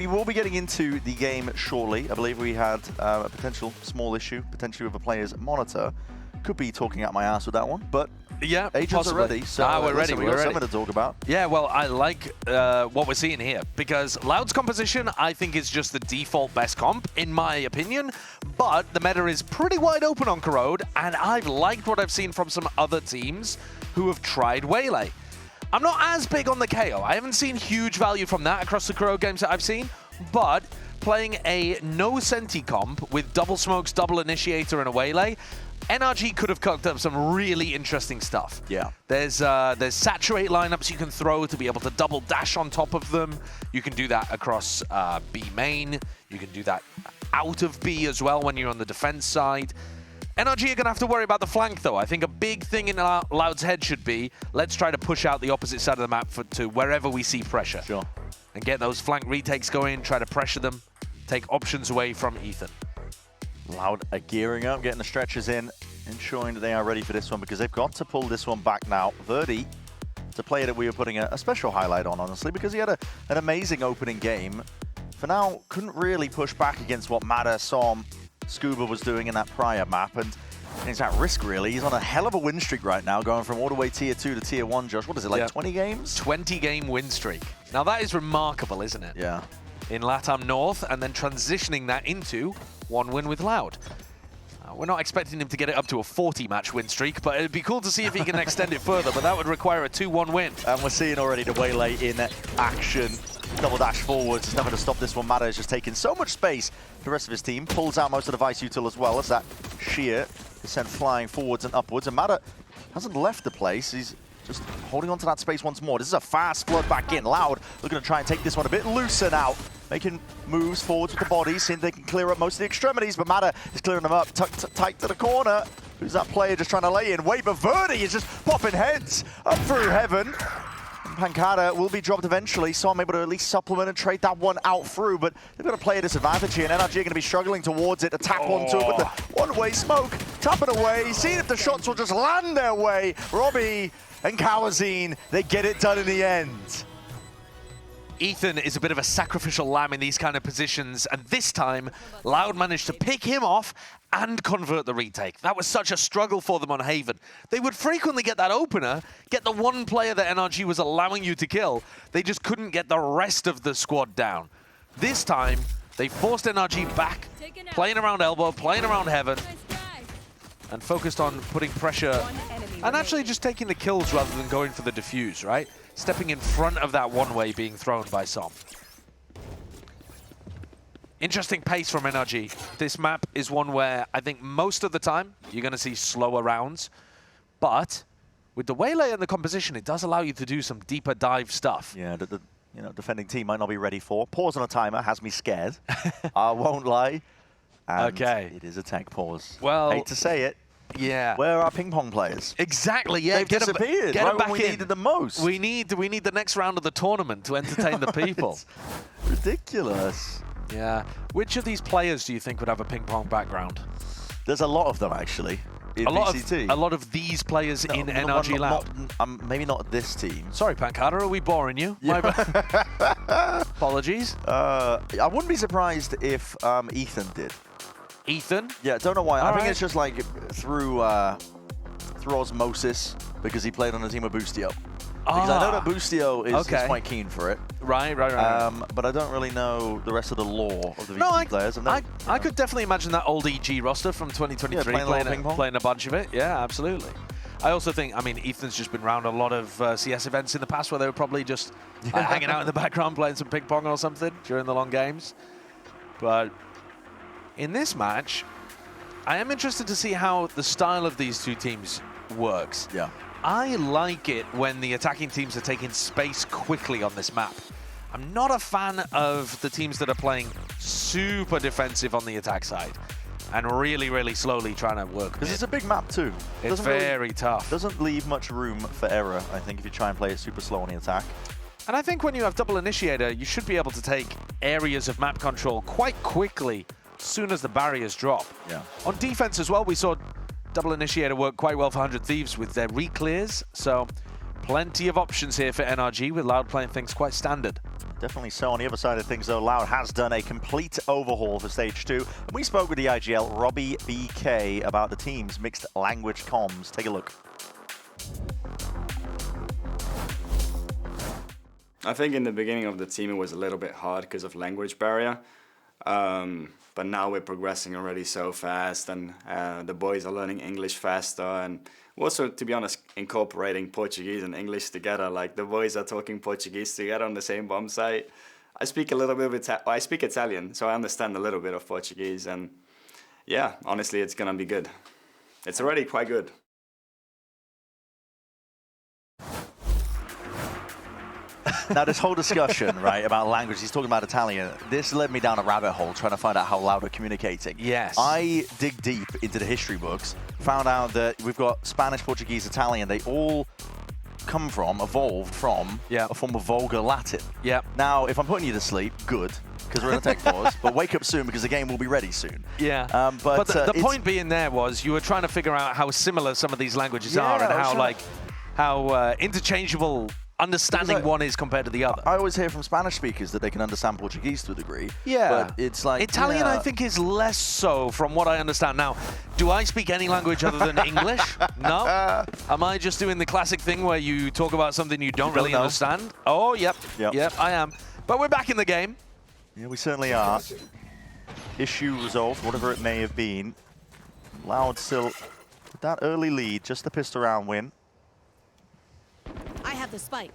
We will be getting into the game shortly. I believe we had a potential small issue, potentially with a player's monitor. Could be talking out my ass with that one, but yeah, agents are ready, so we're ready. We've got something to talk about. Yeah, well, I like what we're seeing here, because Loud's composition, I think, is just the default best comp, in my opinion, but the meta is pretty wide open on Corrode, and I've liked what I've seen from some other teams who have tried Waylay. I'm not as big on the KO. I haven't seen huge value from that across the Corrode games that I've seen, but playing a no Senti comp with double smokes, double initiator, and a Waylay, NRG could have cooked up some really interesting stuff. Yeah. There's saturate lineups you can throw to be able to double dash on top of them. You can do that across B main. You can do that out of B as well when you're on the defense side. NRG are going to have to worry about the flank, though. I think a big thing in Loud's head should be, let's try to push out the opposite side of the map to wherever we see pressure. Sure. And get those flank retakes going, try to pressure them, take options away from Ethan. Loud are gearing up, getting the stretchers in, ensuring that they are ready for this one, because they've got to pull this one back now. Verdi, it's a player that we were putting a special highlight on, honestly, because he had an amazing opening game. For now, couldn't really push back against what Mada, Som, Scuba was doing in that prior map, and he's at risk, really. He's on a hell of a win streak right now, going from all the way Tier 2 to Tier 1, Josh. What is it, like 20 games? 20-game win streak. Now, that is remarkable, isn't it? Yeah. In LATAM North, and then transitioning that into one win with Loud. We're not expecting him to get it up to a 40-match win streak, but it'd be cool to see if he can extend it further, but that would require a 2-1 win. And we're seeing already the Waylay in action. Double dash forwards, it's never to stop this one. Mada is just taking so much space. The rest of his team pulls out most of the Vice Util as well, as that Sheer is sent flying forwards and upwards. And Mada hasn't left the place. He's just holding on to that space once more. This is a fast flood back in. Loud looking to try and take this one a bit looser now. Making moves forwards with the bodies, seeing they can clear up most of the extremities, but Mada is clearing them up, tight to the corner. Who's that player just trying to lay in? Wait, but Verdi is just popping heads up through heaven. Pancada will be dropped eventually, so I'm able to at least supplement and trade that one out through, but they've got a player disadvantage here, and NRG are going to be struggling towards it, to tap onto it with the one-way smoke, tapping away, seeing if the shots will just land their way. Robbie and Kawazine, they get it done in the end. Ethan is a bit of a sacrificial lamb in these kind of positions, and this time, Loud managed to pick him off and convert the retake. That was such a struggle for them on Haven. They would frequently get that opener, get the one player that NRG was allowing you to kill. They just couldn't get the rest of the squad down. This time, they forced NRG back, playing around elbow, playing around Heaven, and focused on putting pressure and actually just taking the kills rather than going for the defuse, right? Stepping in front of that one-way being thrown by Som. Interesting pace from NRG. This map is one where I think most of the time you're going to see slower rounds, but with the Waylay and the composition, it does allow you to do some deeper dive stuff. Yeah, the defending team might not be ready for. Pause on a timer has me scared. I won't lie. And okay. It is a tech pause. Well, hate to say it. Yeah. Where are our ping pong players? Exactly, yeah. They've disappeared. Get them back when we needed them most. We need the next round of the tournament to entertain the people. Ridiculous. Yeah. Which of these players do you think would have a ping pong background? There's a lot of them, actually, in VCT. A lot of these players in NRG Loud. Maybe not this team. Sorry, Pancada, are we boring you? Yeah. Apologies. I wouldn't be surprised if Ethan did. Ethan? Yeah, don't know why. I think it's just like through osmosis, because he played on a team with Boostio. Because I know that Boostio is quite keen for it. Right. But I don't really know the rest of the lore of the VCT players. I could definitely imagine that old EG roster from 2023 playing a bunch of it. Yeah, absolutely. I also think, I mean, Ethan's just been around a lot of CS events in the past where they were probably just hanging out in the background playing some ping pong or something during the long games. But in this match, I am interested to see how the style of these two teams works. Yeah. I like it when the attacking teams are taking space quickly on this map. I'm not a fan of the teams that are playing super defensive on the attack side and really, really slowly trying to work. Because it's a big map too. It's very tough. Doesn't leave much room for error, I think, if you try and play it super slow on the attack. And I think when you have double initiator, you should be able to take areas of map control quite quickly as soon as the barriers drop. Yeah. On defense as well, we saw double initiator work quite well for 100 Thieves with their re-clears, so plenty of options here for NRG with Loud playing things quite standard. Definitely so. On the other side of things, though, Loud has done a complete overhaul for Stage 2. And we spoke with the IGL, Robbie BK, about the team's mixed language comms. Take a look. I think in the beginning of the team, it was a little bit hard because of language barrier. But now we're progressing already so fast, and the boys are learning English faster. And also, to be honest, incorporating Portuguese and English together. Like, the boys are talking Portuguese together on the same bomb site. I speak a little bit of I speak Italian, so I understand a little bit of Portuguese. And yeah, honestly, it's gonna be good. It's already quite good. Now, this whole discussion, right, about language, he's talking about Italian, this led me down a rabbit hole trying to find out how Loud are communicating. Yes. I dig deep into the history books, found out that we've got Spanish, Portuguese, Italian. They all evolved from a form of Vulgar Latin. Yeah. Now, if I'm putting you to sleep, good, because we're in a tech pause, but wake up soon because the game will be ready soon. Yeah. But the point being there was you were trying to figure out how similar some of these languages are and how, how interchangeable understanding one is compared to the other. I always hear from Spanish speakers that they can understand Portuguese to a degree. Yeah. But it's like... Italian, I think, is less so from what I understand. Now, do I speak any language other than English? No? Am I just doing the classic thing where you talk about something you don't really understand? Oh, yep. Yep, I am. But we're back in the game. Yeah, we certainly are. Issue resolved, whatever it may have been. Loud still with that early lead, just the pissed around win. I have the spike.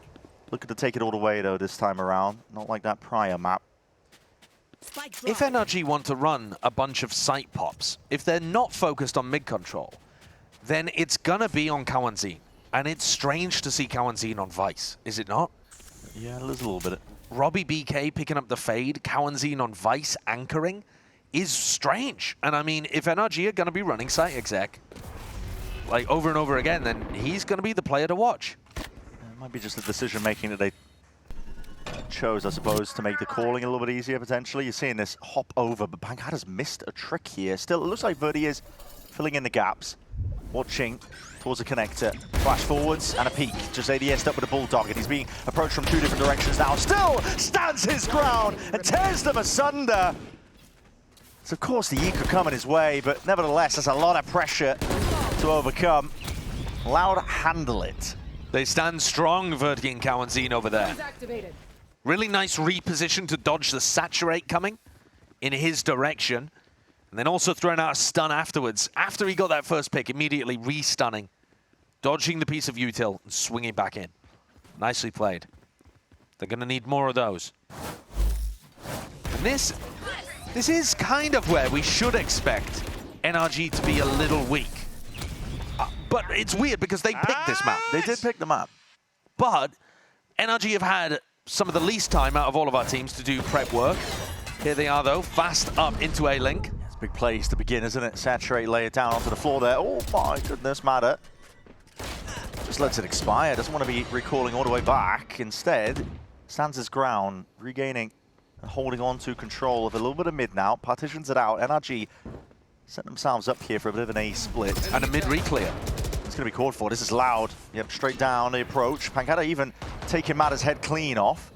Looking to take it all the way, though, this time around. Not like that prior map. Spike If NRG want to run a bunch of site pops, if they're not focused on mid control, then it's going to be on Kawanzin. And it's strange to see Kawanzin on Vice, is it not? Yeah, there's a little bit. Robbie BK picking up the fade, Kawanzin on Vice anchoring is strange. And I mean, if NRG are going to be running site exec, like over and over again, then he's going to be the player to watch. It might be just the decision-making that they chose, I suppose, to make the calling a little bit easier, potentially. You're seeing this hop over, but Pancada's missed a trick here. Still, it looks like Verdi is filling in the gaps, watching towards the connector. Flash forwards and a peek. Just ADS'd up with a Bulldog, and he's being approached from two different directions now. Still stands his ground and tears them asunder. So, of course, the E could come in his way, but nevertheless, there's a lot of pressure to overcome. Loud handle it. They stand strong, Verdi and Kawanzin over there. Really nice reposition to dodge the saturate coming in his direction. And then also throwing out a stun afterwards. After he got that first pick, immediately re-stunning. Dodging the piece of util and swinging back in. Nicely played. They're going to need more of those. And this is kind of where we should expect NRG to be a little weak. But it's weird because they picked this map. They did pick the map. But NRG have had some of the least time out of all of our teams to do prep work. Here they are, though, fast up into A-Link. It's a big place to begin, isn't it? Saturate, lay it down onto the floor there. Oh my goodness, Matter. Just lets it expire. Doesn't want to be recalling all the way back. Instead, stands his ground, regaining and holding on to control of a little bit of mid now. Partitions it out. NRG set themselves up here for a bit of an A split. And a mid re-clear. It's going to be called for. This is Loud. Yep, straight down the approach. Pancada even taking Matter's head clean off.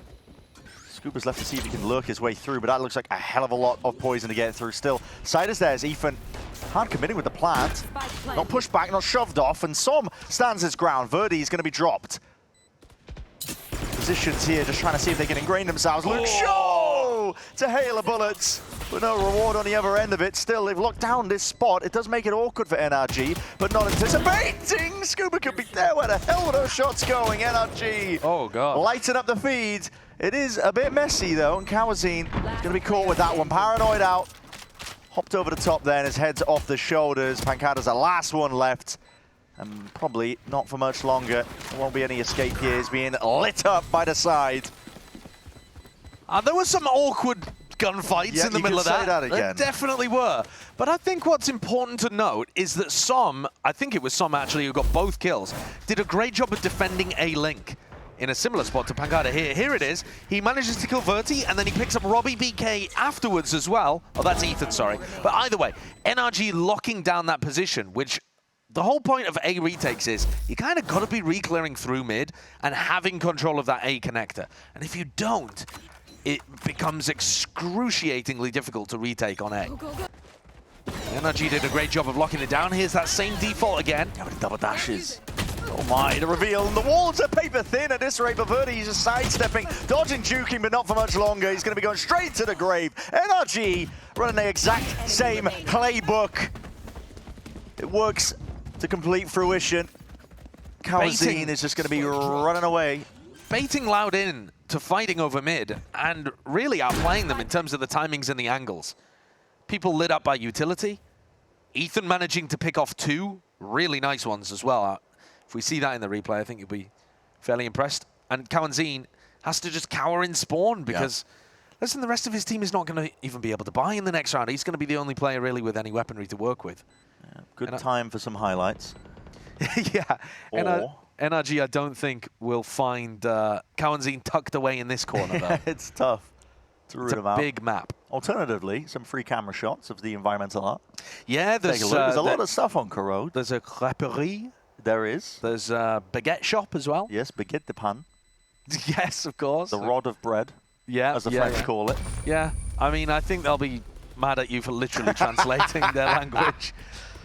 Scuba's left to see if he can lurk his way through, but that looks like a hell of a lot of poison to get through still. Side is there as Ethan hard committing with the plant. Not pushed back, not shoved off, and Som stands his ground. Verdi is going to be dropped. Positions here, just trying to see if they can ingrain themselves. Luke Shaw to hail the bullets, but no reward on the other end of it. Still, they've locked down this spot. It does make it awkward for NRG, but not anticipating. Scuba could be there. Where the hell were those shots going? NRG. Oh, God. Lighting up the feed. It is a bit messy, though, and Kawanzin is going to be caught with that one. Paranoid out. Hopped over the top there, and his head's off the shoulders. Pancada's the last one left. And probably not for much longer. There won't be any escape here. He's being lit up by the side. There were some awkward gunfights in the middle of that. There definitely were. But I think what's important to note is that Som, I think it was Som actually who got both kills, did a great job of defending A-Link in a similar spot to Pancada here. Here it is. He manages to kill Verti, and then he picks up Robbie BK afterwards as well. Oh, that's Ethan, sorry. But either way, NRG locking down that position, which the whole point of A retakes is you kind of got to be re-clearing through mid and having control of that A connector. And if you don't, it becomes excruciatingly difficult to retake on A. Go, go, go. NRG did a great job of locking it down. Here's that same default again. Double dashes. Oh my, the reveal, and the walls are paper thin at this rate, but Verdi, he's just sidestepping, dodging, juking, but not for much longer. He's going to be going straight to the grave. NRG running the exact same playbook. It works to complete fruition. Kawazine is just going to be running away. Baiting Loud in to fighting over mid and really outplaying them in terms of the timings and the angles. People lit up by utility. Ethan managing to pick off 2 really nice ones as well. If we see that in the replay, I think you'll be fairly impressed. And Kawazine has to just cower in spawn because, listen, the rest of his team is not going to even be able to buy in the next round. He's going to be the only player really with any weaponry to work with. Yeah, good time for some highlights. Yeah. Or NRG, I don't think, will find Kawazine tucked away in this corner, though. it's tough to root him out. It's a big map. Alternatively, some free camera shots of the environmental art. Yeah, there's a lot of stuff on Corrode. There's a creperie. There is. There's a baguette shop as well. Yes, baguette de pain. Yes, of course. The rod of bread, yeah, as the French call it. Yeah, I mean, I think they'll be mad at you for literally translating their language.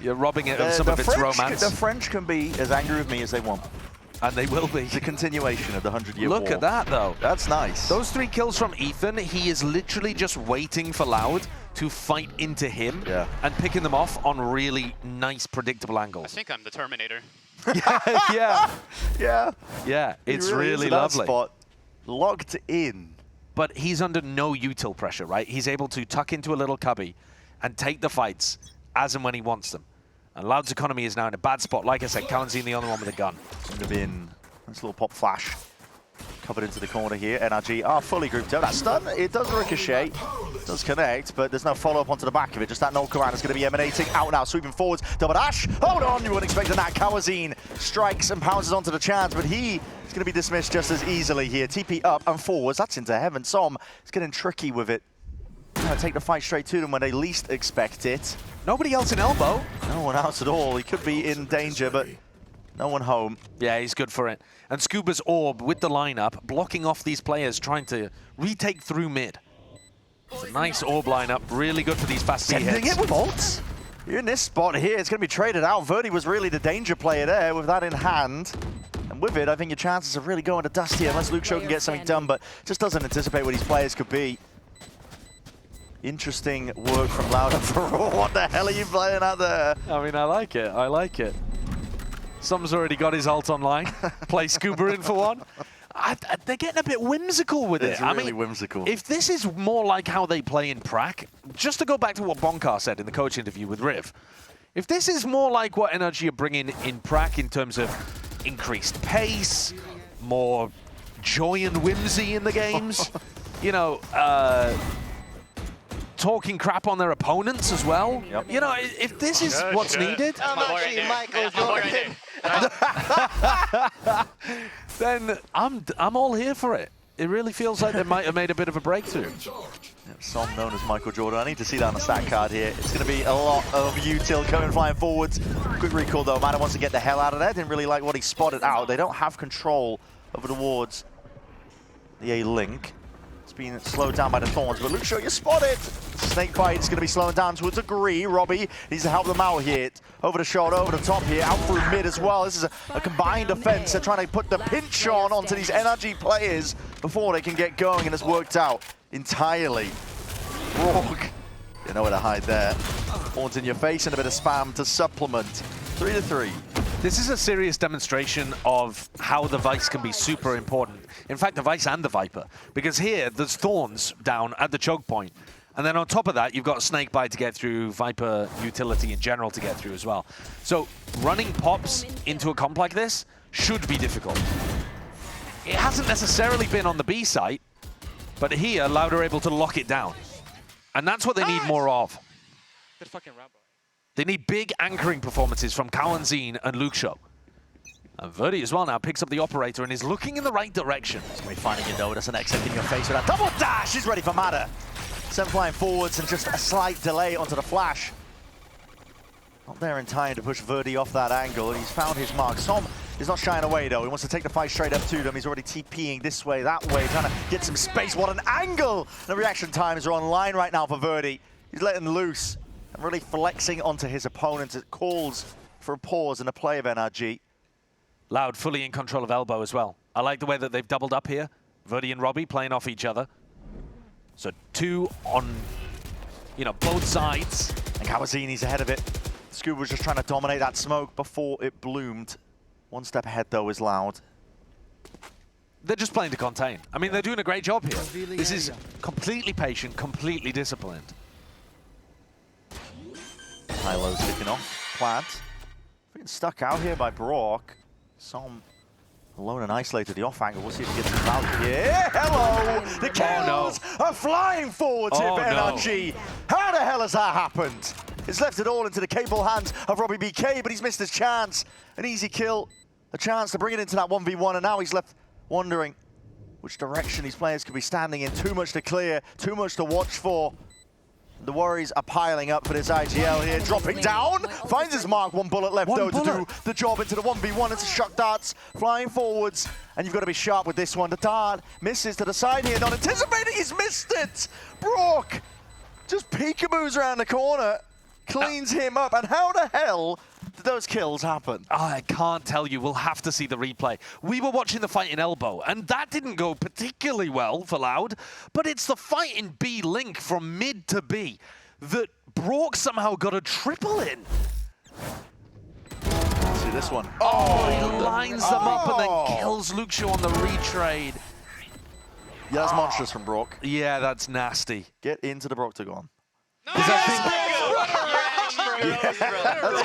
You're robbing it of some of its French, romance. The French can be as angry with me as they want. And they will be. It's a continuation of the 100-year war. Look at that, though. That's nice. Those 3 kills from Ethan, he is literally just waiting for Loud to fight into him and picking them off on really nice, predictable angles. I think I'm the Terminator. Yeah, it's really is in that lovely. spot, locked in. But he's under no util pressure, right? He's able to tuck into a little cubby and take the fights as and when he wants them. And Loud's economy is now in a bad spot. Like I said, Kawazine the only one with a gun. Seemed to be in this little pop flash. Covered into the corner here. NRG are fully grouped up. That stun, it does ricochet, does connect, but there's no follow-up onto the back of it. Just that no command is going to be emanating out now, sweeping forwards. Double dash. Hold on, you weren't expecting that. Kawazine strikes and pounces onto the chance, but he is going to be dismissed just as easily here. TP up and forwards. That's into heaven. Som is getting tricky with it. Going to take the fight straight to them when they least expect it. Nobody else in elbow. No one else at all. He could be in danger, but no one home. Yeah, he's good for it. And Scuba's orb with the lineup, blocking off these players trying to retake through mid. It's a nice orb lineup, really good for these fast B hits. Sending it with ults. You're in this spot here. It's going to be traded out. Verdi was really the danger player there with that in hand. And with it, I think your chances of really going to dust here, unless Luke Show can get something done, but just doesn't anticipate what these players could be. Interesting work from Louder for what the hell are you playing out there? I mean, I like it. I like it. Som's already got his ult online. Play Scuba in for one. They're getting a bit whimsical with it. It's really whimsical. If this is more like how they play in Prac, just to go back to what Bonkar said in the coach interview with Riv, if this is more like what NRG are bringing in Prac in terms of increased pace, more joy and whimsy in the games, you know, talking crap on their opponents as well. Yep. You know, if this is what's needed, then I'm all here for it. It really feels like they might have made a bit of a breakthrough. Som known as Michael Jordan. I need to see that on the stat card here. It's going to be a lot of util coming flying forwards. Quick recall though, Mana wants to get the hell out of there. Didn't really like what he spotted out. They don't have control over the wards. The A-Link. Being slowed down by the Thorns, but Luke Show, you spotted! Snakebite is going to be slowing down to a degree. Robbie needs to help them out here. Over the shot, over the top here, out through mid as well. This is a combined defense. They're trying to put the pinch on onto these NRG players before they can get going, and it's worked out entirely. Rogue, you know where to hide there. Horns in your face and a bit of spam to supplement. 3-3. This is a serious demonstration of how the Vice can be super important. In fact, the Vice and the Viper. Because here, there's Thorns down at the choke point. And then on top of that, you've got Snakebite to get through, Viper utility in general to get through as well. So running pops into a comp like this should be difficult. It hasn't necessarily been on the B site, but here, Loud are able to lock it down. And that's what they need more of. Good fucking rap. They need big anchoring performances from Kawazine and Luke Show. And Verdi as well now picks up the operator and is looking in the right direction. He's going to be finding you though. That's an exit in your face with that double dash. He's ready for Mada. 7 flying forwards and just a slight delay onto the flash. Not there in time to push Verdi off that angle, and he's found his mark. Som He's not shying away, though. He wants to take the fight straight up to them. He's already TPing this way, that way, trying to get some space. What an angle! The reaction times are online right now for Verdi. He's letting loose and really flexing onto his opponent. It calls for a pause in the play of NRG. Loud fully in control of elbow as well. I like the way that they've doubled up here. Verdi and Robbie playing off each other. So 2 on, you know, both sides. And Kawazini's ahead of it. Scuba was just trying to dominate that smoke before it bloomed. One step ahead, though, is Loud. They're just playing to contain. I mean, they're doing a great job here. This is completely patient, completely disciplined. Hylo's kicking off. Plant. Being stuck out here by Brock. Som alone and isolated. The off angle. We'll see if he gets some value here. Hello! The kills are flying forwards here for NRG. How the hell has that happened? It's left it all into the capable hands of Robbie BK, but he's missed his chance. An easy kill. A chance to bring it into that 1v1, and now he's left wondering which direction these players could be standing in. Too much to clear, too much to watch for. The worries are piling up for this IGL here. Dropping down, finds his mark. 1 bullet left, though, to do the job into the 1v1. It's a shock darts flying forwards, and you've got to be sharp with this one. The dart misses to the side here, not anticipating. He's missed it. Brock just peekaboos around the corner, cleans him up, and how the hell did those kills happen? I can't tell you. We'll have to see the replay. We were watching the fight in elbow, and that didn't go particularly well for Loud, but it's the fight in B link from mid to B that Brock somehow got a triple in. Let's see this one. Oh, he lines them up and then kills Luxio on the retrade. Yeah, that's monstrous from Brock. Yeah, that's nasty. Get into the Broctagon. That's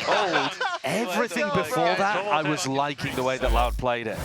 cold. Everything before that, I was liking the way that Loud played it.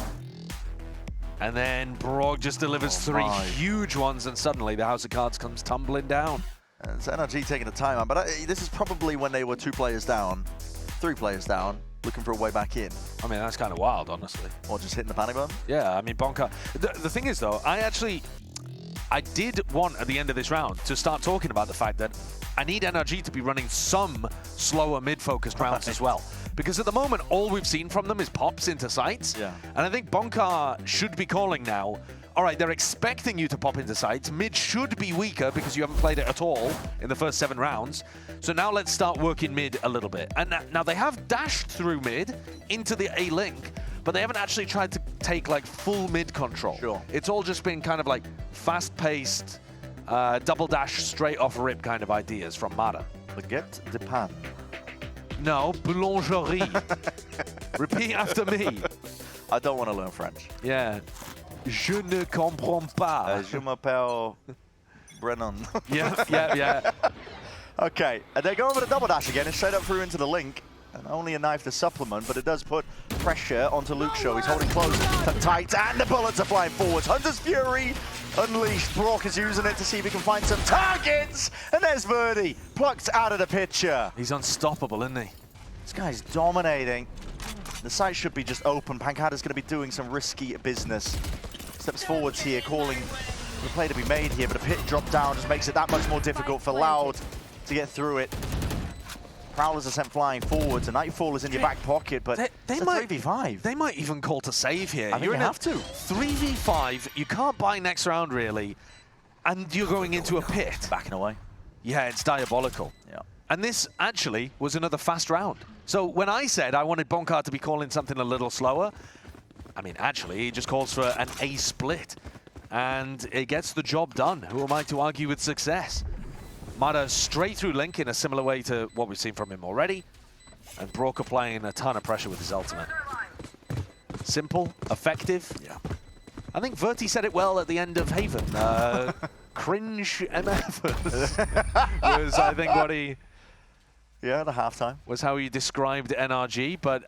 And then Brock just delivers 3 huge ones, and suddenly the House of Cards comes tumbling down. And it's NRG taking the time out, but this is probably when they were 2 players down, 3 players down, looking for a way back in. I mean, that's kind of wild, honestly. Or just hitting the panic button? Yeah, I mean, Bonka. The thing is, though, I did want, at the end of this round, to start talking about the fact that I need NRG to be running some slower mid-focused rounds as well. Because at the moment, all we've seen from them is pops into sites. Yeah. And I think Bonka should be calling now, all right, they're expecting you to pop into sites. Mid should be weaker because you haven't played it at all in the first 7 rounds. So now let's start working mid a little bit. And now they have dashed through mid into the A link, but they haven't actually tried to take like full mid control. Sure. It's all just been kind of like fast-paced, double dash straight off rip kind of ideas from Mara. Baguette de pan. No, boulangerie. Repeat after me. I don't want to learn French. Yeah. Je ne comprends pas. Je m'appelle Brennan. Yeah. Okay, and they go over the double dash again and straight up through into the link. And only a knife to supplement, but it does put pressure onto Luxio. He's holding close to tight, and the bullets are flying forwards. Hunter's Fury unleashed. Brock is using it to see if he can find some targets. And there's Verdi, plucked out of the picture. He's unstoppable, isn't he? This guy's dominating. The site should be just open. Pancada's going to be doing some risky business. Steps forwards here, calling the play to be made here, but a pit drop down just makes it that much more difficult for Loud to get through it. Prowlers are sent flying forwards, and Nightfall is in your back pocket, but they it's might, a 3v5. They might even call to save here. I think You're you have to. 3v5, you can't buy next round really, and you're going into a pit. Backing away. Yeah, it's diabolical. Yeah. And this actually was another fast round. So when I said I wanted Bonkar to be calling something a little slower, I mean, actually, he just calls for an A split. And it gets the job done. Who am I to argue with success? Mada straight through Link in a similar way to what we've seen from him already. And Brock applying a ton of pressure with his ultimate. Simple, effective. Yeah. I think Verti said it well at the end of Haven. Cringe MF was, I think, what he... Yeah, the halftime. Was how he described NRG. But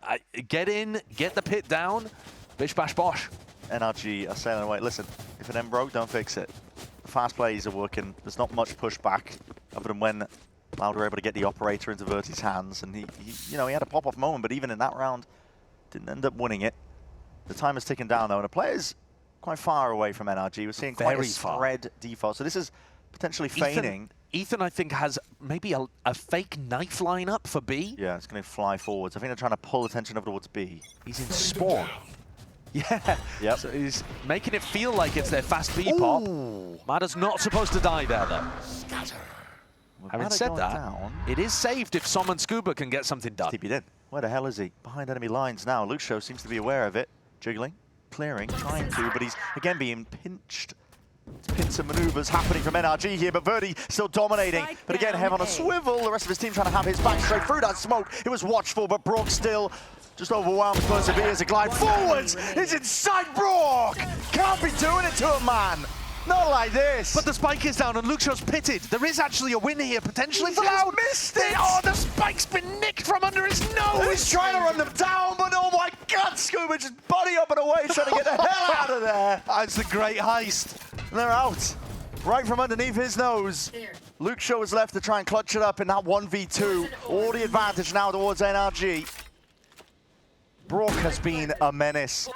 get in, get the pit down, bish bash bosh. NRG are sailing away. Listen, if it ain't broke, don't fix it. Fast plays are working. There's not much pushback other than when Loud were able to get the operator into Verti's hands, and he had a pop-off moment, but even in that round, didn't end up winning it. The time is ticking down though, and the player's quite far away from NRG. We're seeing quite a spread default. So this is potentially feigning. Ethan, I think, has maybe a fake knife lineup for B. Yeah, it's going to fly forwards. I think they're trying to pull attention over towards B. He's in spawn. Yeah. Yep. So he's making it feel like it's their fast B pop. Mada's not supposed to die there, though. Having said that, it is saved if Som and Scuba can get something done. Keep it in. Where the hell is he? Behind enemy lines now. Lucio seems to be aware of it. Jiggling, clearing, trying to, but he's again being pinched. Pincer maneuvers happening from NRG here, but Verdi still dominating. But again, Hev on a swivel. The rest of his team trying to have his back straight through that smoke. It was watchful, but Brock still just overwhelmed. Perseveres a glide forwards. It's inside Brock. Can't be doing it to a man. Not like this. But the spike is down and Lucio's pitted. There is actually a win here, potentially for He's Loud. missed it. Oh, the spike's been nicked from under his nose. He's trying to run them down, but oh my God, Scuba just body up and away, trying to get the hell out of there. That's the great heist. And they're out, right from underneath his nose. Lucio is left to try and clutch it up in that 1v2. All the advantage now towards NRG. Brock has been a menace.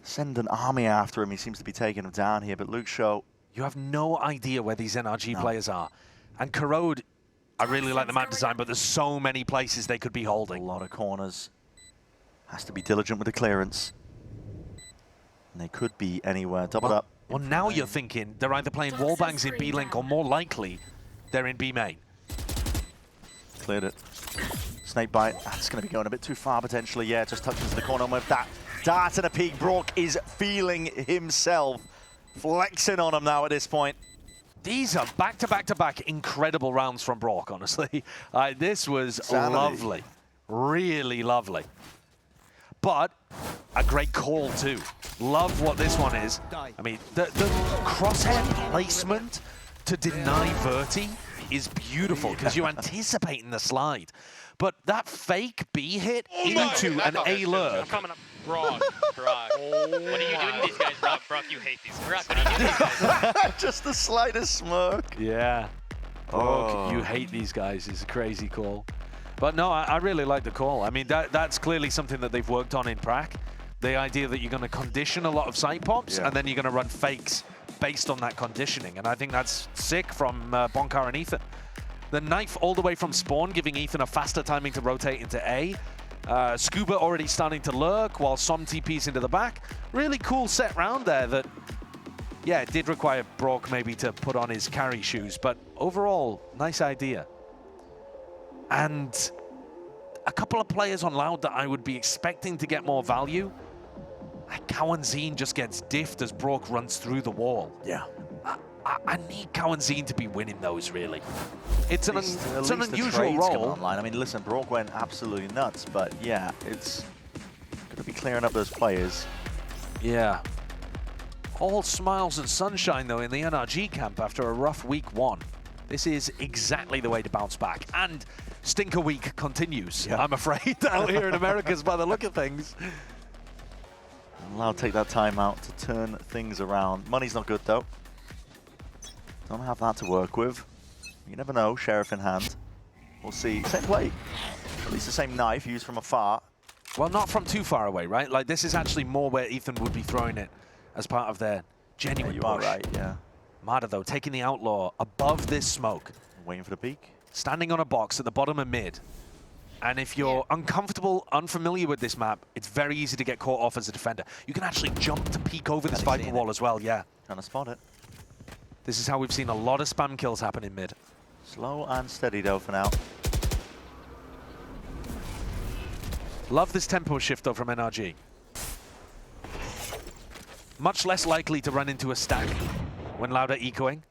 Send an army after him. He seems to be taking him down here, but Lucio... You have no idea where these NRG players are. And Corrode, I really like the map design, but there's so many places they could be holding. A lot of corners. Has to be diligent with the clearance. And they could be anywhere. Doubled up. Well, now you're thinking they're either playing wallbangs in B-Link or more likely they're in B-Main. Cleared it. Snake bite. That's going to be going a bit too far potentially. Yeah, just touches the corner with that. Dart and a peek. Brock is feeling himself. Flexing on him now at this point. These are back-to-back-to-back incredible rounds from Brock, honestly. This was lovely. Really lovely. But a great call, too. Love what this one is. I mean, the crosshair placement to deny Verti is beautiful because you're anticipating the slide. But that fake B hit into an A lure. I'm coming up. Brock. What are you doing to these guys, Brock? Brock, you hate these. Brock, what are you doing to these guys? Just the slightest smirk. Yeah. Brock, you hate these guys is a crazy call. But no, I really like the call. I mean, that's clearly something that they've worked on in Prac. The idea that you're going to condition a lot of side pops and then you're going to run fakes based on that conditioning. And I think that's sick from Bonkar and Ethan. The knife all the way from spawn, giving Ethan a faster timing to rotate into A. Scuba already starting to lurk while Som TPs into the back. Really cool set round there that, yeah, it did require Brock maybe to put on his carry shoes, but overall, nice idea. And a couple of players on Loud that I would be expecting to get more value. Cowanzine just gets diffed as Brock runs through the wall. Yeah. I need Cowanzine to be winning those, really. It's an unusual trades role. coming online. I mean, listen, Brock went absolutely nuts, but yeah, it's going to be clearing up those players. Yeah. All smiles and sunshine, though, in the NRG camp after a rough week one. This is exactly the way to bounce back. And Stinker Week continues, I'm afraid, out here in Americas by the look of things. Loud take that time out to turn things around. Money's not good, though. Don't have that to work with. You never know, Sheriff in hand. We'll see. Same play. At least the same knife used from afar. Well, not from too far away, right? Like, this is actually more where Ethan would be throwing it as part of their genuine you push. are right, yeah. Mada, though, taking the Outlaw above this smoke. Waiting for the peak. Standing on a box at the bottom of mid. And if you're uncomfortable, unfamiliar with this map, it's very easy to get caught off as a defender. You can actually jump to peek over this Viper wall as well, yeah. Trying to spot it. This is how we've seen a lot of spam kills happen in mid. Slow and steady, though, for now. Love this tempo shift, though, from NRG. Much less likely to run into a stack when Loud are ecoing.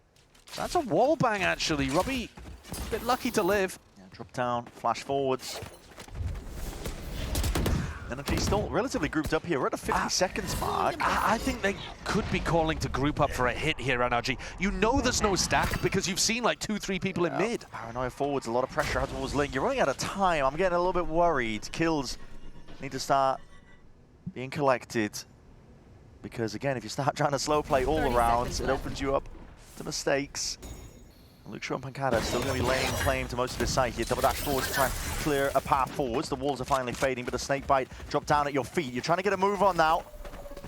That's a wall bang, actually. Robbie, a bit lucky to live. Yeah, drop down, flash forwards. NRG still relatively grouped up here. We're at a 50 seconds mark. I think they could be calling to group up for a hit here, NRG. You know there's no stack because you've seen like 2-3 people in mid. Paranoia forwards, a lot of pressure out towards Link. You're running out of time. I'm getting a little bit worried. Kills need to start being collected. Because again, if you start trying to slow play all around, it opens you up to mistakes. Lucio and Pancada still going to be laying claim to most of this site here. Double dash forwards to try and clear a path forwards. The walls are finally fading, but the snake bite dropped down at your feet. You're trying to get a move on now.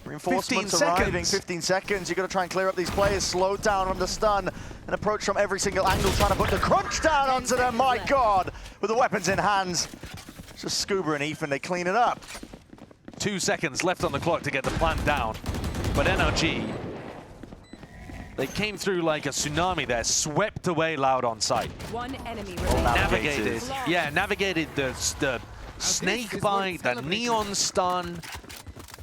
Reinforcements 15 arriving, seconds. 15 seconds. You've got to try and clear up these players. Slow down from the stun and approach from every single angle, trying to put the crunch down onto them. My God, with the weapons in hands. Just Scuba and Ethan, they clean it up. 2 seconds left on the clock to get the plant down. But NRG, they came through like a tsunami there, swept away Loud on site. One enemy remaining. Navigated, yeah, navigated the snake bite, the neon stun,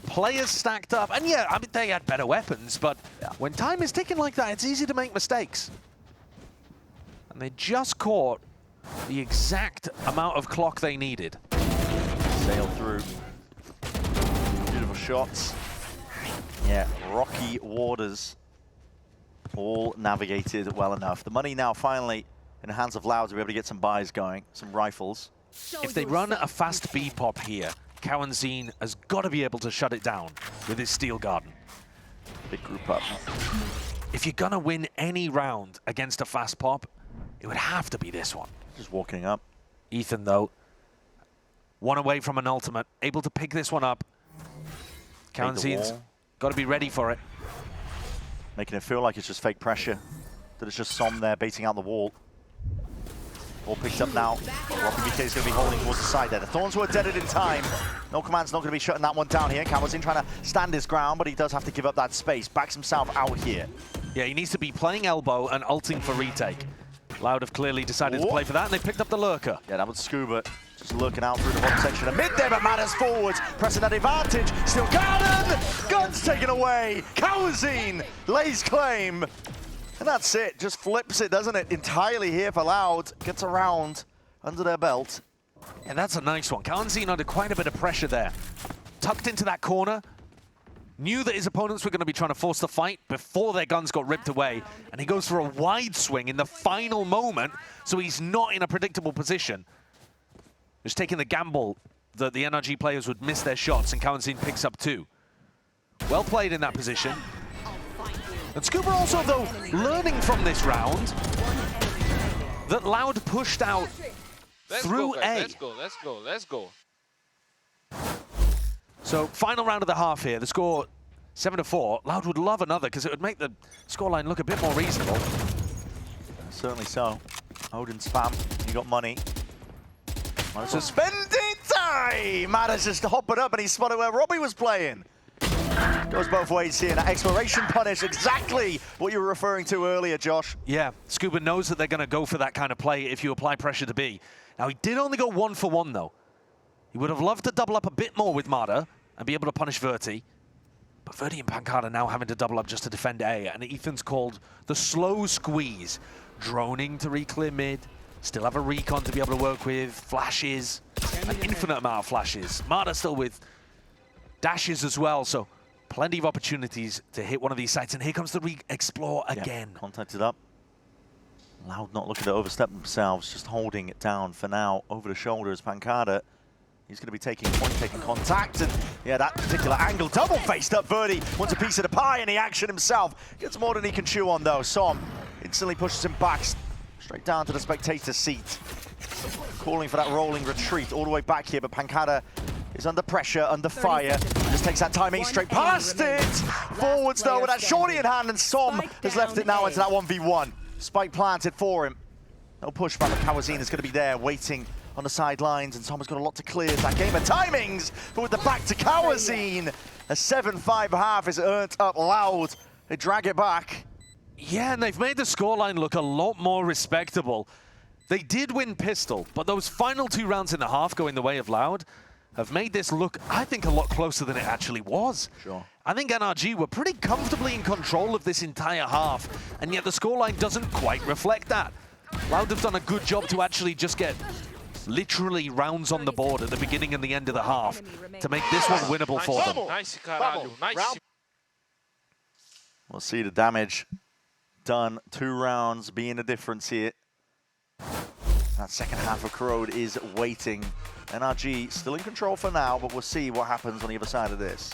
players stacked up, and yeah, I mean, they had better weapons, but when time is ticking like that, it's easy to make mistakes. And they just caught the exact amount of clock they needed. Sail through. Beautiful shots. Yeah, rocky waters. All navigated well enough. The money now finally in the hands of Loud to be able to get some buys going, some rifles. If they run a fast B pop here, Cowanzine has got to be able to shut it down with his Steel Garden. Big group up. If you're going to win any round against a fast pop, it would have to be this one. Just walking up. Ethan, though, one away from an ultimate, able to pick this one up. Cowanzine's got to be ready for it. Making it feel like it's just fake pressure. That it's just Som there baiting out the wall. All picked up now. Rocky BK is going to be holding towards the side there. The Thorns were deaded in time. No Command's not going to be shutting that one down here. Cowanzine trying to stand his ground, but he does have to give up that space. Backs himself out here. Yeah, he needs to be playing elbow and ulting for retake. Loud have clearly decided to play for that, and they picked up the lurker. Yeah, that was Scuba. Just looking out through the bottom section. And mid there, but matters forwards. Pressing that advantage. Still Garden! Guns taken away. Cowanzine lays claim. And that's it. Just flips it, doesn't it? Entirely here for Loud. Gets around under their belt. And that's a nice one. Cowanzine under quite a bit of pressure there. Tucked into that corner. Knew that his opponents were going to be trying to force the fight before their guns got ripped away. And he goes for a wide swing in the final moment, so he's not in a predictable position. Just taking the gamble that the NRG players would miss their shots, and Cowanzine picks up 2. Well played in that position. And Scuba also, though, learning from this round that Loud pushed out through A. Let's go. So, final round of the half here. The score 7-4. Loud would love another because it would make the scoreline look a bit more reasonable. Certainly so. Odin spam. You got money. Suspended time! Matters just hopping up and he spotted where Robbie was playing. Goes both ways here. That exploration punish, exactly what you were referring to earlier, Josh. Yeah, Scuba knows that they're going to go for that kind of play if you apply pressure to B. Now, he did only go 1 for 1, though. He would have loved to double up a bit more with Mada and be able to punish Verti. But Verti and Pancada now having to double up just to defend A. And Ethan's called the slow squeeze. Droning to re-clear mid. Still have a recon to be able to work with. Flashes. An infinite amount of flashes. Mada still with dashes as well. So plenty of opportunities to hit one of these sites. And here comes the re-explore again. Yeah, contacted up. Loud not looking to overstep themselves. Just holding it down for now. Over the shoulders, Pancada. He's going to be taking point, taking contact, and yeah, that particular angle, double-faced up Verti, wants a piece of the pie in the action himself. Gets more than he can chew on though. Som instantly pushes him back, straight down to the spectator seat. Calling for that rolling retreat all the way back here, but Pancada is under pressure, under fire. Just takes that time, he's straight past it! Forwards though with that shorty in hand, and Som has left it now into that 1v1. Spike planted for him. No pushback, but Cowanzine is going to be there waiting on the sidelines, and Som has got a lot to clear. That game of timings, but with the back to Cowanzine. A 7-5 half is earned up Loud. They drag it back. Yeah, and they've made the scoreline look a lot more respectable. They did win pistol, but those final 2 rounds in the half going the way of Loud have made this look, I think, a lot closer than it actually was. Sure. I think NRG were pretty comfortably in control of this entire half, and yet the scoreline doesn't quite reflect that. Loud have done a good job to actually just get literally rounds on the board at the beginning and the end of the half to make this one winnable for them. Nice, caralho. Nice. We'll see the damage done. 2 rounds being the difference here. That second half of Corrode is waiting. NRG still in control for now, but we'll see what happens on the other side of this.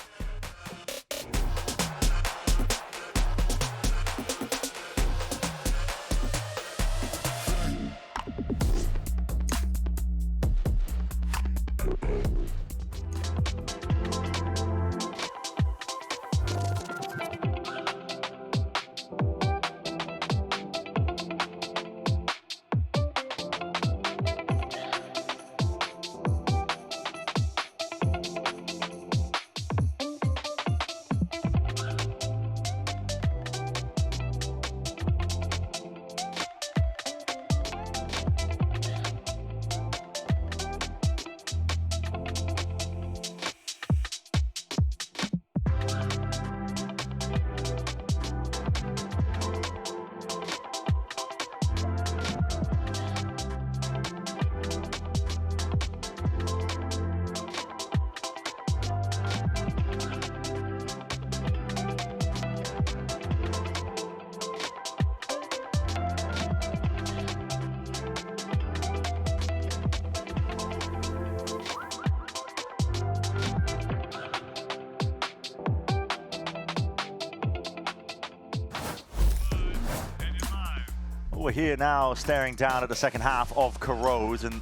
We're here now staring down at the second half of Corrode, and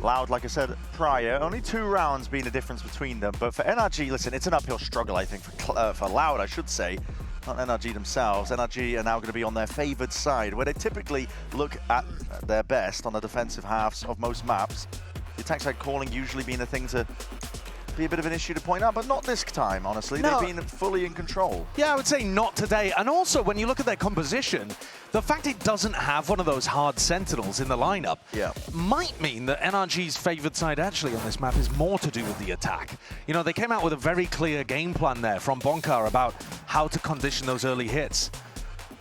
Loud, like I said prior, only 2 rounds being the difference between them. But for NRG, listen, it's an uphill struggle, I think, for Loud, I should say. Not NRG themselves. NRG are now going to be on their favoured side, where they typically look at their best on the defensive halves of most maps. The attack side calling usually being a thing to be a bit of an issue to point out, but not this time, honestly. No. They've been fully in control. Yeah, I would say not today. And also, when you look at their composition, the fact it doesn't have one of those hard sentinels in the lineup might mean that NRG's favoured side actually on this map is more to do with the attack. You know, they came out with a very clear game plan there from Bonkar about how to condition those early hits.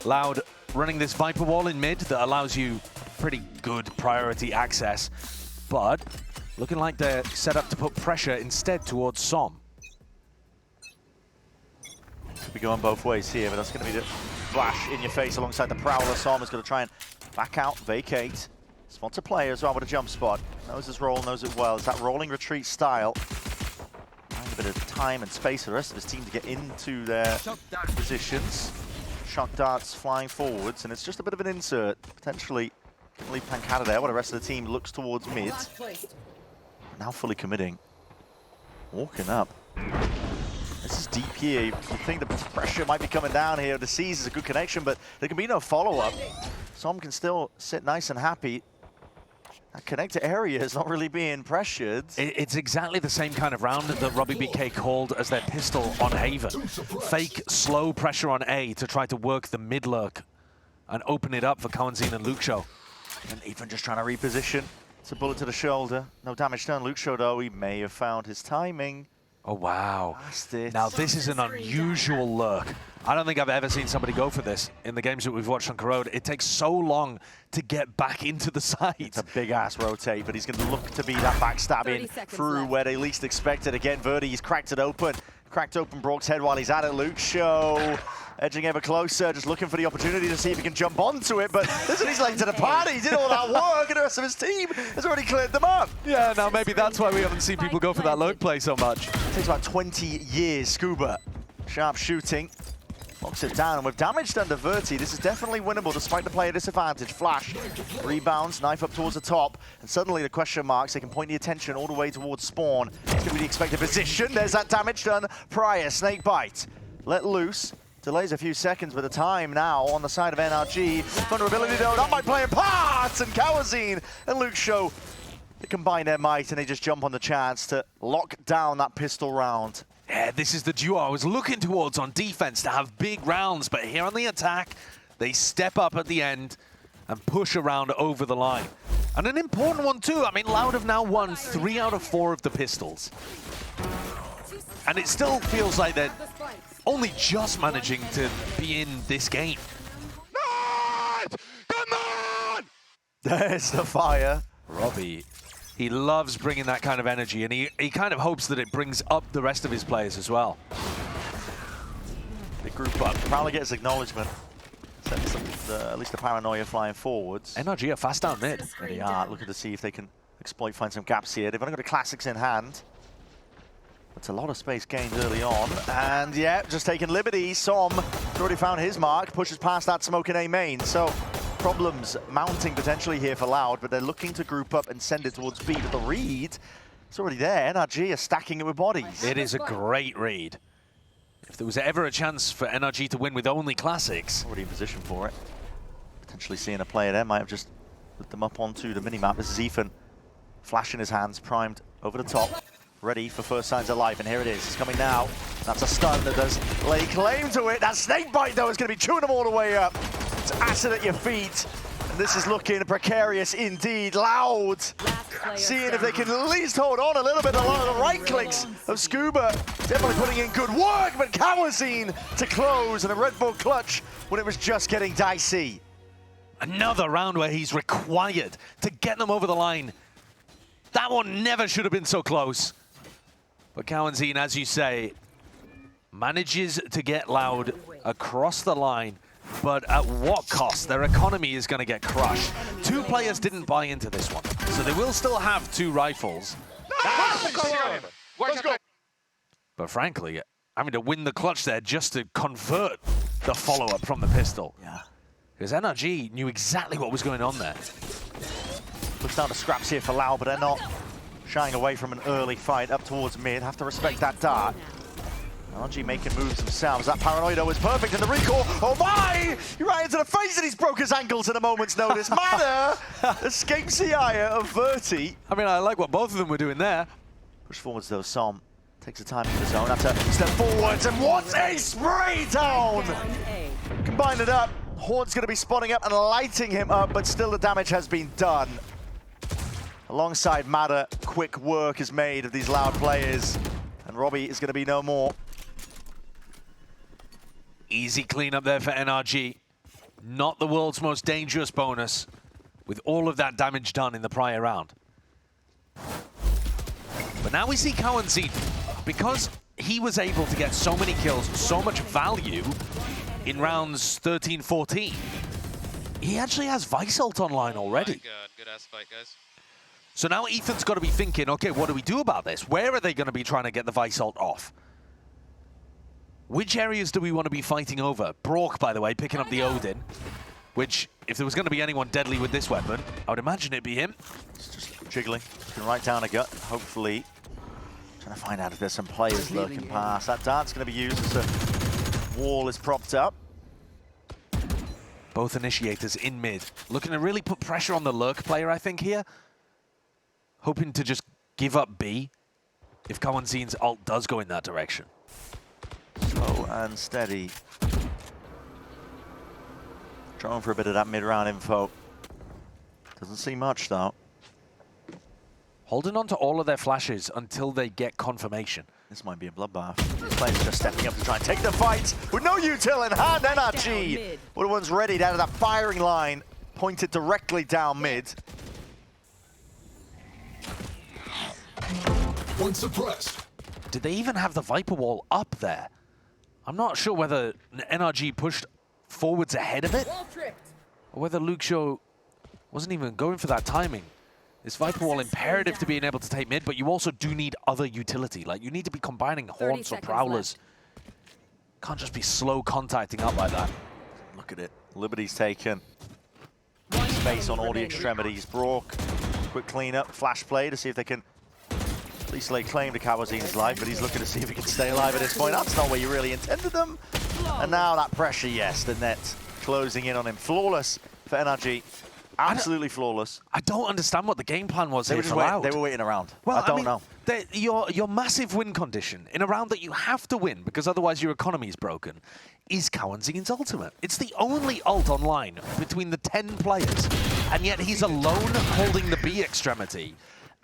Loud running this Viper wall in mid that allows you pretty good priority access, but looking like they're set up to put pressure instead towards Som. Could be going both ways here, but that's going to be the flash in your face alongside the Prowler. Som is going to try and back out, vacate. Spot a player as well with a jump spot. Knows his role, knows it well. It's that rolling retreat style. Find a bit of time and space for the rest of his team to get into their positions. Shock darts flying forwards, and it's just a bit of an insert. Potentially can leave Pancada there while the rest of the team looks towards mid. Now fully committing. Walking up. This is deep here. You think the pressure might be coming down here. The Seas is a good connection, but there can be no follow-up. Som can still sit nice and happy. That connector area is not really being pressured. It's exactly the same kind of round that Robbie BK called as their pistol on Haven. Fake, slow pressure on A to try to work the mid lurk and open it up for Cowanzine and Luxo. And Ethan just trying to reposition. It's a bullet to the shoulder. No damage done. Luxo, though, he may have found his timing. Oh, wow. That's it. Now, this is an unusual lurk. I don't think I've ever seen somebody go for this in the games that we've watched on Corrode. It takes so long to get back into the site. It's a big-ass rotate, but he's going to look to be that backstabbing through where they least expect it. Again, Verdi, he's cracked it open. Cracked open Brock's head while he's at it. Luxo edging ever closer, just looking for the opportunity to see if he can jump onto it, but listen, he's late to the party. He did all that work, and the rest of his team has already cleared them up. Yeah, now maybe that's why we haven't seen people go for that lurk play so much. It takes about 20 years, Scuba. Sharp shooting. Locks it down, and with damage done to Verti, this is definitely winnable despite the player disadvantage. Flash, rebounds, knife up towards the top, and suddenly the question marks, they can point the attention all the way towards spawn. It's going to be the expected position. There's that damage done prior. Snake bite. Let loose. Delays a few seconds, but the time now on the side of NRG. Vulnerability though, that might play a part, and Cowanzine and Luxo, they combine their might and they just jump on the chance to lock down that pistol round. Yeah, this is the duo I was looking towards on defense to have big rounds, but here on the attack, they step up at the end and push around over the line. And an important one too. I mean, Loud have now won 3 out of 4 of the pistols. And it still feels like they're only just managing to be in this game. Come on! There's the fire. Robbie, he loves bringing that kind of energy, and he kind of hopes that it brings up the rest of his players as well. The group up. Probably gets acknowledgement. Sends at least the paranoia flying forwards. NRG are fast down mid. There they are, looking to see if they can find some gaps here. They've only got the classics in hand. It's a lot of space gained early on. And yeah, just taking liberties. Som has already found his mark, pushes past that smoke in A main. So problems mounting potentially here for Loud, but they're looking to group up and send it towards B. But the read, it's already there. NRG are stacking it with bodies. It is a great read. If there was ever a chance for NRG to win with only classics. Already in position for it. Potentially seeing a player there, might have just put them up onto the minimap. This is Ethan. Flash in his hands, primed over the top. Ready for first signs of life, and here it is. It's coming now. That's a stun that does lay claim to it. That snake bite, though, is going to be chewing them all the way up. It's acid at your feet. And this is looking precarious indeed. Loud. Seeing if they can at least hold on a little bit along the right clicks of Scuba. Definitely putting in good work, but Cowanzine to close, and a Red Bull clutch when it was just getting dicey. Another round where he's required to get them over the line. That one never should have been so close. But Cowanzine, as you say, manages to get Loud across the line, but at what cost? Their economy is going to get crushed. 2 players didn't buy into this one, so they will still have 2 rifles. Let's go. But frankly, having to win the clutch there just to convert the follow-up from the pistol. Yeah. Because NRG knew exactly what was going on there. Looks down to scraps here for Lau, but they're not shying away from an early fight up towards mid. Have to respect that dart. NRG making moves themselves. That paranoia is perfect in the recall. Oh my! You're right into the face and he's broke his ankles at a moment's notice. Mana escapes the eye of Verti. I mean, I like what both of them were doing there. Push forwards though, Som takes the time in the zone. Have to step forwards and what a spray down! Combine it up. Horn's going to be spotting up and lighting him up, but still the damage has been done. Alongside Mada, quick work is made of these Loud players, and Robbie is going to be no more. Easy cleanup there for NRG. Not the world's most dangerous bonus, with all of that damage done in the prior round. But now we see Kawanzin, because he was able to get so many kills, so much value in rounds 13, 14. He actually has Vice ult online already. Oh my God, good ass fight, guys. So now Ethan's got to be thinking, okay, what do we do about this? Where are they going to be trying to get the Vice ult off? Which areas do we want to be fighting over? Brock, by the way, picking up the Odin, which, if there was going to be anyone deadly with this weapon, I would imagine it'd be him. It's just jiggling, looking right down a gut, hopefully. Trying to find out if there's some players lurking past. That dart's going to be used as the wall is propped up. Both initiators in mid. Looking to really put pressure on the lurk player, I think, here. Hoping to just give up B if Kawanzin's ult does go in that direction. Slow and steady. Trying for a bit of that mid-round info. Doesn't see much, though. Holding on to all of their flashes until they get confirmation. This might be a bloodbath. These players are just stepping up to try and take the fight with no util in hand. NRG were the ones ready down to that firing line, pointed directly down mid. Point suppressed. Did they even have the Viper wall up there? I'm not sure whether NRG pushed forwards ahead of it, or whether Luke Shaw wasn't even going for that timing. This Viper wall imperative to being able to take mid, but you also do need other utility. Like, you need to be combining Haunts or Prowlers. Can't just be slow contacting up like that. Look at it. Liberty's taken. Space on all the extremities. Brock, quick cleanup, flash play to see if they can at least lay claim to Kawazin's life, but he's looking to see if he can stay alive at this point. That's not where you really intended them. And now that pressure, yes, the net closing in on him. Flawless for NRG. Absolutely flawless. I don't understand what the game plan was They here were just for Loud. they were waiting around. Well, I don't know. Your massive win condition in a round that you have to win because otherwise your economy is broken is Kawanzin's ultimate. It's the only ult online between the 10 players, and yet he's alone holding the B extremity,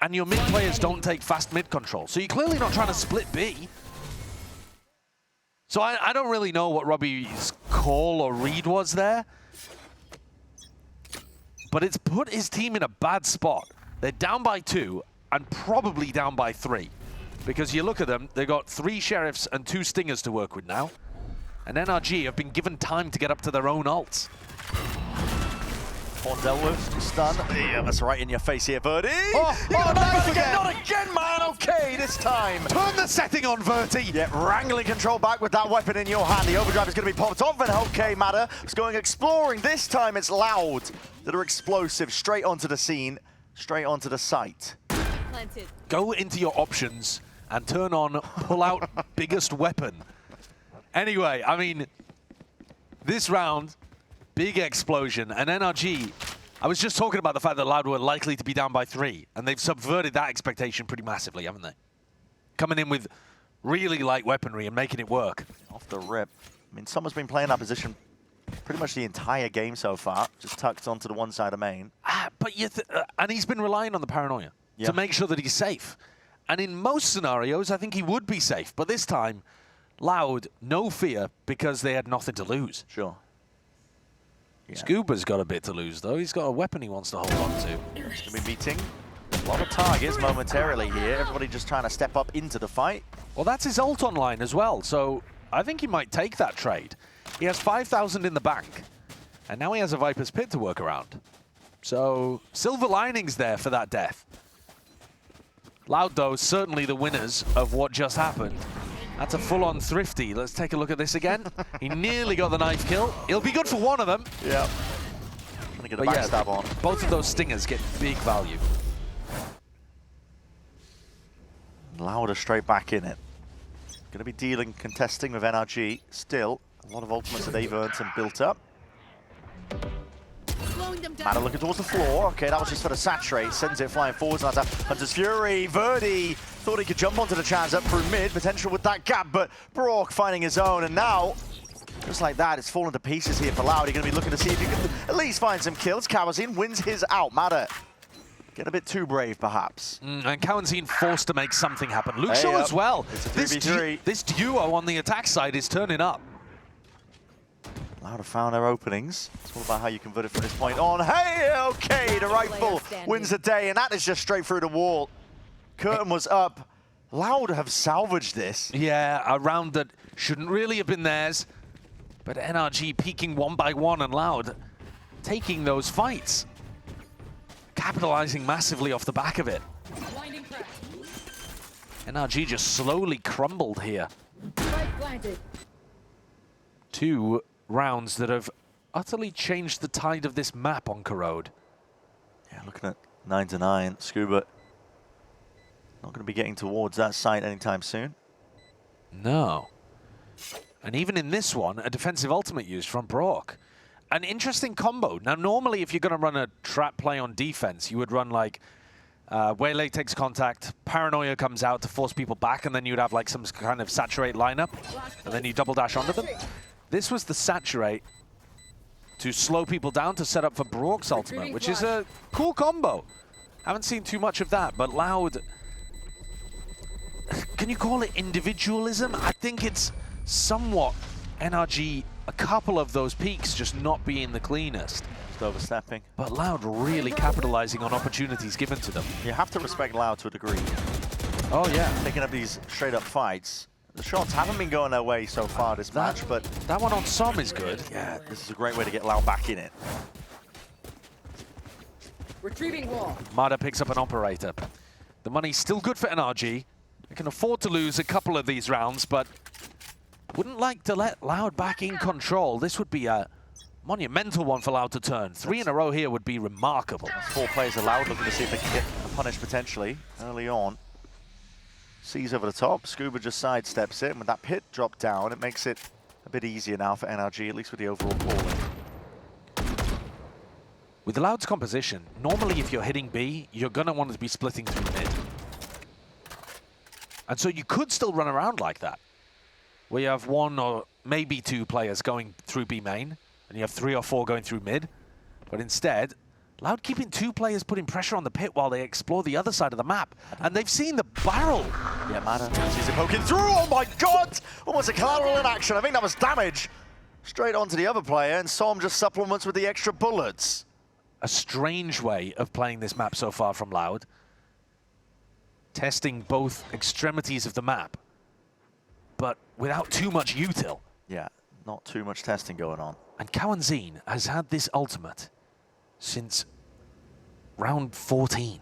and your mid players don't take fast mid control. So you're clearly not trying to split B. So I don't really know what Robbie's call or read was there. But it's put his team in a bad spot. They're down by 2 and probably down by 3. Because you look at them, they've got 3 Sheriffs and 2 Stingers to work with now. And NRG have been given time to get up to their own ults. Delworth stunned. Yeah, that's right in your face here, Verti. Oh, Not again, man. Okay, this time. Turn the setting on, Verti. Yeah, wrangling control back with that weapon in your hand. The overdrive is going to be popped off, and okay, Matter is going exploring. This time it's Loud that are explosive. Straight onto the scene, straight onto the site. Planted. Go into your options and turn on pull out biggest weapon. Anyway, I mean, this round, big explosion, and NRG, I was just talking about the fact that Loud were likely to be down by 3, and they've subverted that expectation pretty massively, haven't they? Coming in with really light weaponry and making it work. Off the rip. I mean, Summer's been playing that position pretty much the entire game so far, just tucked onto the one side of main. But and he's been relying on the paranoia to make sure that he's safe. And in most scenarios, I think he would be safe. But this time, Loud, no fear, because they had nothing to lose. Sure. Yeah. Scuba's got a bit to lose, though. He's got a weapon he wants to hold on to. He's going to be meeting a lot of targets momentarily here. Everybody just trying to step up into the fight. Well, that's his ult online as well, so I think he might take that trade. He has 5,000 in the bank, and now he has a Viper's Pit to work around. So, silver linings there for that death. Loud, though, certainly the winners of what just happened. That's a full-on Thrifty. Let's take a look at this again. He nearly got the knife kill. He'll be good for one of them. Yeah. Gonna get a But yeah, backstab on. both of those stingers get big value. Loud are straight back in it. Gonna be dealing, contesting with NRG. Still, a lot of ultimates that they've earned and built up. Slowing them down. Mada looking towards the floor. Okay, that was just for the saturate. Sends it flying forwards. And that's Hunter's Fury. Verdi thought he could jump onto the chance up through mid. Potential with that gap, but Brock finding his own. And now, just like that, it's fallen to pieces here for Loud. He's going to be looking to see if he can at least find some kills. Kawazin wins his out. Mada get a bit too brave, perhaps. And Kawazin forced to make something happen. Luxo as well. It's a 3v3. This duo on the attack side is turning up. Loud have found their openings. It's all about how you convert it from this point on. Hey, okay, the rifle wins the day, and that is just straight through the wall. Curtain was up. Loud have salvaged this. Yeah, a round that shouldn't really have been theirs. But NRG peaking one by one and Loud taking those fights. Capitalizing massively off the back of it. NRG just slowly crumbled here. 2 rounds that have utterly changed the tide of this map on Corrode. Yeah, looking at 9-9, Scuba not going to be getting towards that site anytime soon. No. And even in this one, a defensive ultimate used from Brock. An interesting combo. Now, normally, if you're going to run a trap play on defense, you would run like Waylay takes contact, Paranoia comes out to force people back, and then you'd have like some kind of saturate lineup, and then you double dash onto them. This was the saturate to slow people down to set up for Brock's ultimate, which is a cool combo. Haven't seen too much of that, but Loud... Can you call it individualism? I think it's somewhat NRG, a couple of those peaks just not being the cleanest. Just overstepping. But Loud really capitalizing on opportunities given to them. You have to respect Loud to a degree. Oh, yeah. Taking up these straight-up fights. The shots haven't been going their way so far this match, but... That one on Som is good. Yeah, this is a great way to get Loud back in it. Retrieving wall. Mada picks up an operator. The money's still good for NRG. They can afford to lose a couple of these rounds, but wouldn't like to let Loud back in control. This would be a monumental one for Loud to turn. 3 in a row here would be remarkable. 4 players are Loud, looking to see if they can get punished potentially early on. Sees over the top, Scuba just sidesteps it, and with that pit drop down, it makes it a bit easier now for NRG, at least with the overall calling. With the Loud's composition, normally if you're hitting B, you're going to want to be splitting through mid. And so you could still run around like that, where you have 1 or maybe 2 players going through B main, and you have 3 or 4 going through mid. But instead, Loud keeping 2 players putting pressure on the pit while they explore the other side of the map. And they've seen the barrel. Yeah, Mada sees it poking through. Oh my god! Almost a collateral in action. I think that was damage. Straight onto the other player, and Som just supplements with the extra bullets. A strange way of playing this map so far from Loud. Testing both extremities of the map, but without too much util. Yeah, not too much testing going on. And Kawazin has had this ultimate since round 14.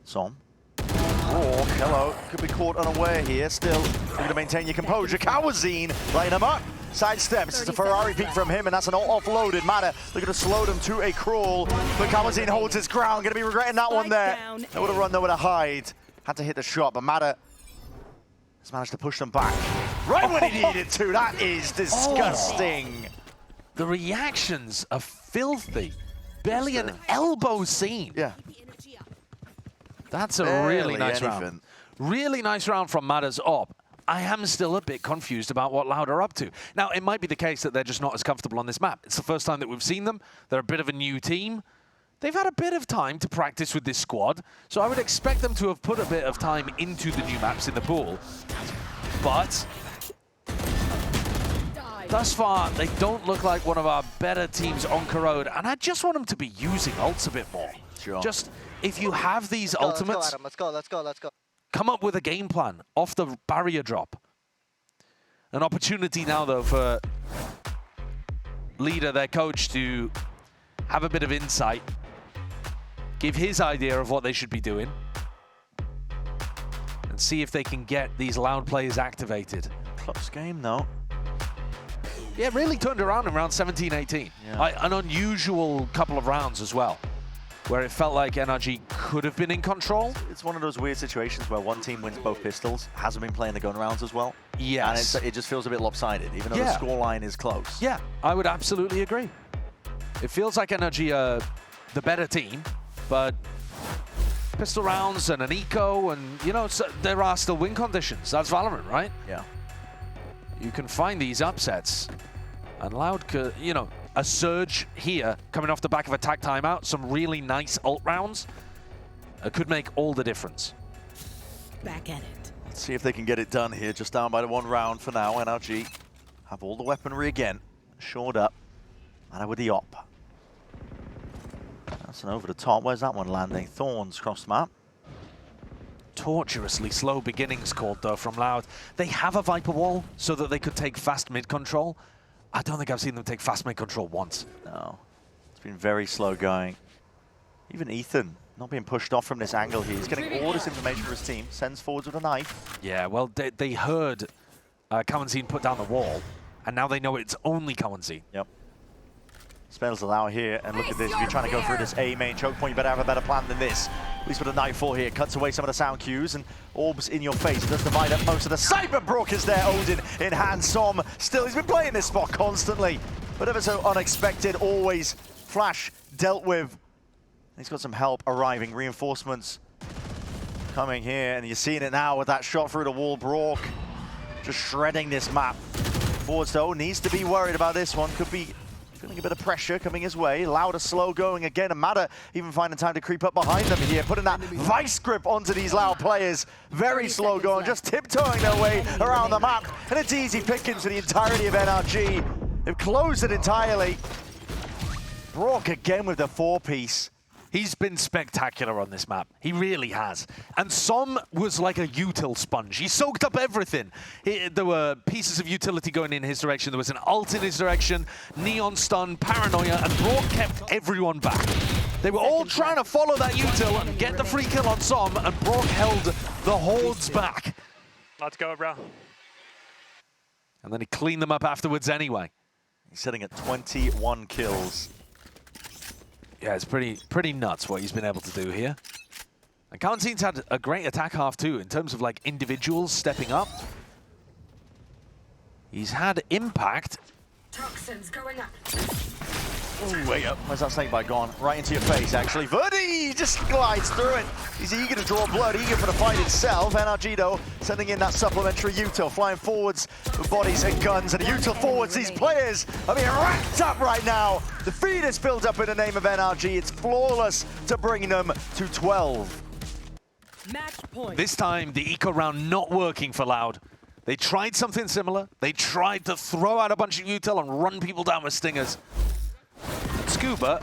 Som. Oh, hello. Could be caught unaware here. Still looking to maintain your composure. Kawazin laying him up. Sidesteps. It's a Ferrari peek from him, and that's an offloaded Mada. Looking to slow them to a crawl. But Kawazin holds his ground. Going to be regretting that one there. They would have run nowhere to hide. Had to hit the shot, but Mada has managed to push them back. Right when he needed to. That is disgusting. The reactions are filthy. Barely an elbow seen. Yeah. That's a really nice round. Really nice round from Mada's op. I am still a bit confused about what Loud are up to. Now, it might be the case that they're just not as comfortable on this map. It's the first time that we've seen them. They're a bit of a new team. They've had a bit of time to practice with this squad, so I would expect them to have put a bit of time into the new maps in the pool. But thus far, they don't look like one of our better teams on Corrode, and I just want them to be using ults a bit more. Sure. Just, if you have these ultimates, Let's go. come up with a game plan off the barrier drop. An opportunity now, though, for Leader, their coach, to have a bit of insight, give his idea of what they should be doing, and see if they can get these Loud players activated. Close game, though. yeah, really turned around in round 17, 18. Yeah. An unusual couple of rounds as well, where it felt like NRG could have been in control. It's one of those weird situations where one team wins both pistols, hasn't been playing the gun rounds as well. Yes. And it just feels a bit lopsided, even though the scoreline is close. Yeah, I would absolutely agree. It feels like NRG are the better team, but pistol rounds and an eco, and you know, there are still win conditions. That's Valorant, right? Yeah. You can find these upsets. And Loud could, you know, a surge here coming off the back of a tag timeout, some really nice ult rounds, could make all the difference. Back at it. Let's see if they can get it done here. Just down by the 1 round for now. NRG have all the weaponry again. Shored up. And with the op. That's an over the top. Where's that one landing? Thorns across the map. Torturously slow beginnings called though from Loud. They have a Viper wall so that they could take fast mid control. I don't think I've seen them take fast mid control once. No. It's been very slow going. Even Ethan not being pushed off from this angle here. He's getting all this information for his team. Sends forwards with a knife. Yeah, well, they heard Kawanzine put down the wall, and now they know it's only Kawanzine. Yep. Spells allow here, and look at this. If you're trying to go through this A main choke point, you better have a better plan than this. At least with a Nightfall here, cuts away some of the sound cues, and Orbs in your face. Does divide up most of the Cyber Brook is there. Odin in hand. Som still, he's been playing this spot constantly, but ever so unexpected. Always Flash dealt with. He's got some help arriving. Reinforcements coming here, and you're seeing it now with that shot through the wall. Brook just shredding this map. Forwards though needs to be worried about this one. Could be feeling a bit of pressure coming his way. Louder slow going again, and Matter even finding time to creep up behind them here, putting that vice grip onto these Loud players. Very slow going, just tiptoeing their way around the map, and it's easy pickings for the entirety of NRG. They've closed it entirely. Brook again with the 4-piece. He's been spectacular on this map. He really has. And Som was like a util sponge. He soaked up everything. There were pieces of utility going in his direction. There was an ult in his direction, Neon Stun, Paranoia, and Brook kept everyone back. They were all trying to follow that util and get the free kill on Som, and Brook held the hordes back. Let's go, bro. And then he cleaned them up afterwards anyway. He's sitting at 21 kills. Yeah, it's pretty nuts what he's been able to do here. And Kawanzine's had a great attack half too, in terms of like individuals stepping up. He's had impact. Toxins going up. Ooh, way up. Where's that snakebite gone? Right into your face, actually. Verdi just glides through it. He's eager to draw blood, eager for the fight itself. NRG, though, sending in that supplementary util, flying forwards with bodies and guns. And util forwards, these players are being racked up right now. The feed is filled up in the name of NRG. It's flawless to bring them to 12. Match point. This time, the eco round not working for Loud. They tried something similar. They tried to throw out a bunch of util and run people down with stingers. Scuba,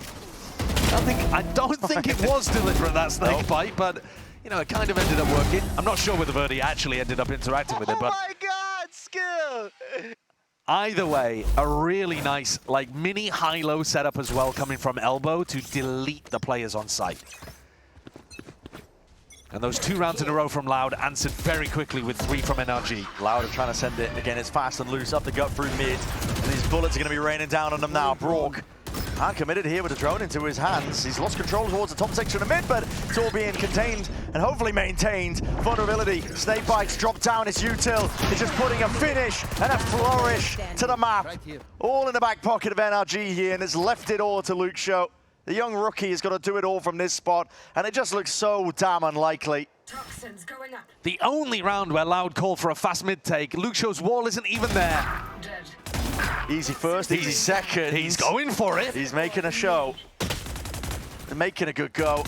I don't think it was deliberate, that snake bite, but you know, it kind of ended up working. I'm not sure whether Verdi actually ended up interacting with it, but Oh my God, skill! either way, a really nice, like, mini high-low setup as well, coming from Elbow to delete the players on site. And those 2 rounds in a row from Loud answered very quickly with 3 from NRG. Loud are trying to send it. Again, it's fast and loose up the gut through mid. And these bullets are going to be raining down on them now. Brook committed here with a drone into his hands. He's lost control towards the top section of mid, but it's all being contained and hopefully maintained. Vulnerability. Snake bites drop down. It's util. It's just putting a finish and a flourish to the map. All in the back pocket of NRG here, and it's left it all to Luke Show. The young rookie has got to do it all from this spot, and it just looks so damn unlikely. Toxins going up. The only round where Loud called for a fast mid take, Luke Show's wall isn't even there. Dead. Easy first, easy second. He's going for it. He's making a show. They're making a good go.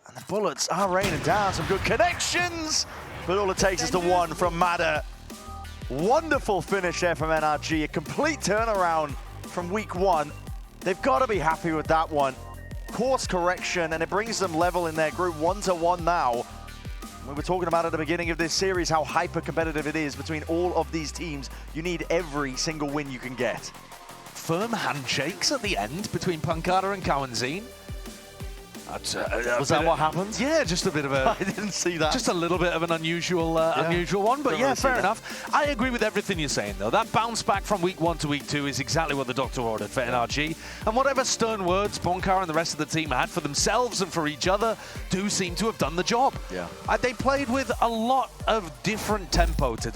And the bullets are raining down. Some good connections. But all it takes is the one from Matter. Wonderful finish there from NRG. A complete turnaround from week 1. They've got to be happy with that one. Course correction, and it brings them level in their group 1-1 now. We were talking about at the beginning of this series how hyper-competitive it is between all of these teams. You need every single win you can get. Firm handshakes at the end between Pancada and Kawanzine. Was that what happened? Yeah, just a bit of a... I didn't see that. Just a little bit of an unusual unusual one, but Don't yeah, really see fair that. enough. I agree with everything you're saying, though. That bounce back from week 1 to week 2 is exactly what the Doctor ordered for NRG. And whatever stern words Bonkar and the rest of the team had for themselves and for each other do seem to have done the job. Yeah. They played with a lot of different tempo today.